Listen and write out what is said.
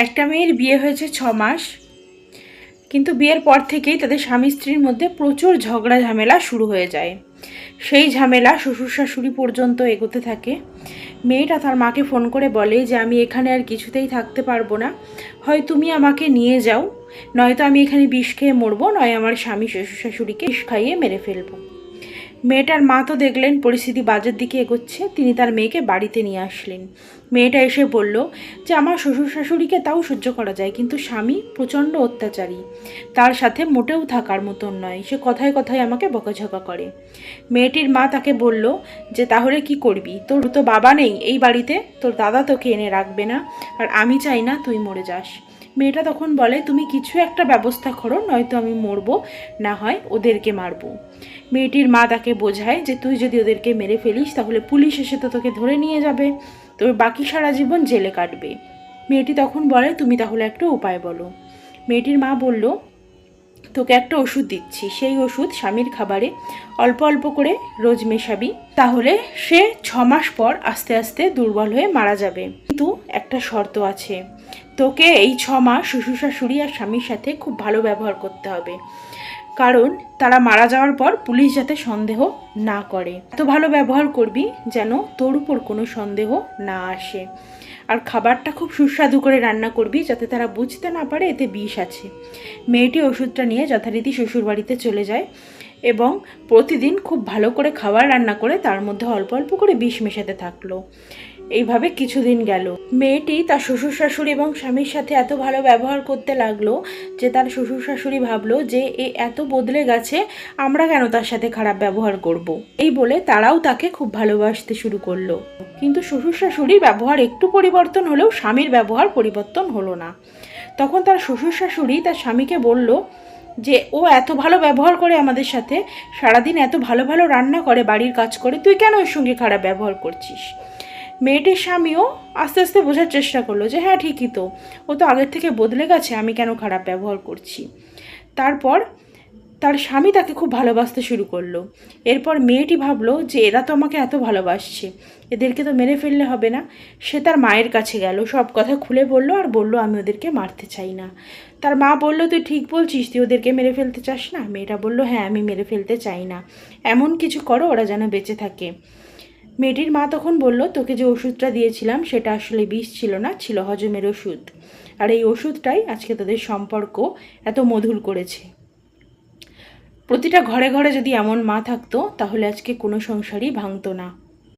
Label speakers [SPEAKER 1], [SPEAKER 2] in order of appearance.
[SPEAKER 1] একটা মেয়ের বিয়ে হয়েছে 6 মাস, কিন্তু বিয়ের পর থেকেই তাদের স্বামী স্ত্রীর মধ্যে প্রচুর ঝগড়া ঝামেলা শুরু হয়ে যায়। সেই ঝামেলা শ্বশুর শাশুড়ি পর্যন্ত এগোতে থাকে। মেয়েটা তার মাকে ফোন করে বলে যে আমি এখানে আর কিছুতেই থাকতে পারবো না, হয় তুমি আমাকে নিয়ে যাও, নয়তো আমি এখানে বিষ খেয়ে মরবো, নয় আমার স্বামী শ্বশুর শাশুড়িকে বিষ খাইয়ে মেরে ফেলবো। মেয়েটার মা তো দেখলেন পরিস্থিতি বাজের দিকে এগোচ্ছে, তিনি তার মেয়েকে বাড়িতে নিয়ে আসলেন। মেয়েটা এসে বলল যে আমার শ্বশুর শাশুড়িকে তাও সহ্য করা যায়, কিন্তু স্বামী প্রচণ্ড অত্যাচারী, তার সাথে মোটেও থাকার মতন নয়, সে কথায় কথায় আমাকে বকাঝকা করে। মেয়েটির মা তাকে বলল যে তাহলে কি করবি, তোর তো বাবা নেই এই বাড়িতে, তোর দাদা তোকে এনে রাখবে না, আর আমি চাই না তুই মরে যাস। মেয়েটা তখন বলে তুমি কিছু একটা ব্যবস্থা করো, নয়তো আমি মরবো, না হয় ওদেরকে মারবো। মেয়েটির মা তাকে বোঝায় যে তুই যদি ওদেরকে মেরে ফেলিস তাহলে পুলিশ এসে তো তোকে ধরে নিয়ে যাবে, তোর বাকি সারা জীবন জেলে কাটবে। মেয়েটি তখন বলে তুমি তাহলে একটা উপায় বলো। মেয়েটির মা বলল তোকে একটা ওষুধ দিচ্ছি, সেই ওষুধ স্বামীর খাবারে অল্প অল্প করে রোজ মেশাবি, তাহলে সে 6 মাস পর আস্তে আস্তে দুর্বল হয়ে মারা যাবে। কিন্তু একটা শর্ত আছে, তোকে এই 6 মাস শ্বশুর শাশুড়ি আর স্বামীর সাথে খুব ভালো ব্যবহার করতে হবে, কারণ তারা মারা যাওয়ার পর পুলিশ যাতে সন্দেহ না করে। এত ভালো ব্যবহার করবি যেন তোর উপর কোনো সন্দেহ না আসে, আর খাবারটা খুব সুস্বাদু করে রান্না করবি যাতে তারা বুঝতে না পারে এতে বিষ আছে। মেয়েটি ওষুধটা নিয়ে যথারীতি শ্বশুরবাড়িতে চলে যায় এবং প্রতিদিন খুব ভালো করে খাবার রান্না করে তার মধ্যে অল্প অল্প করে বিষ মেশাতে থাকলো। এইভাবে কিছুদিন গেল। মেয়েটি তার শ্বশুর শাশুড়ি এবং স্বামীর সাথে এত ভালো ব্যবহার করতে লাগলো যে তার শ্বশুর শাশুড়ি ভাবলো যে এ এত বদলে গেছে, আমরা কেন তার সাথে খারাপ ব্যবহার করব। এই বলে তারাও তাকে খুব ভালোবাসতে শুরু করলো। কিন্তু শ্বশুর শাশুড়ির ব্যবহার একটু পরিবর্তন হলেও স্বামীর ব্যবহার পরিবর্তন হলো না। তখন তার শ্বশুর শাশুড়ি তার স্বামীকে বলল যে ও এত ভালো ব্যবহার করে আমাদের সাথে, সারাদিন এত ভালো ভালো রান্না করে, বাড়ির কাজ করে, তুই কেন ওর সঙ্গে খারাপ ব্যবহার করছিস। মেয়েটির স্বামীও আস্তে আস্তে বোঝার চেষ্টা করলো যে হ্যাঁ ঠিকই তো, ও তো আগের থেকে বদলে গেছে, আমি কেন খারাপ ব্যবহার করছি। তারপর তার স্বামী তাকে খুব ভালোবাসতে শুরু করলো। এরপর মেয়েটি ভাবলো যে এরা তো আমাকে এত ভালোবাসছে, এদেরকে তো মেরে ফেললে হবে না। সে তার মায়ের কাছে গেল, সব কথা খুলে বলল, আর বলল আমি ওদেরকে মারতে চাই না। তার মা বলল তুই ঠিক বলছিস, তুই ওদেরকে মেরে ফেলতে চাস না। মেয়েটা বলল হ্যাঁ আমি মেরে ফেলতে চাই না, এমন কিছু করো ওরা যেন বেঁচে থাকে। মেয়েটির মা তখন বলল তোকে যে ওষুধটা দিয়েছিলাম সেটা আসলে বিষ ছিল না, ছিল হজমের ওষুধ, আর এই ওষুধটাই আজকে তাদের সম্পর্ক এত মধুর করেছে। প্রতিটা ঘরে ঘরে যদি এমন মা থাকতো তাহলে আজকে কোনো সংসারই ভাঙতো না।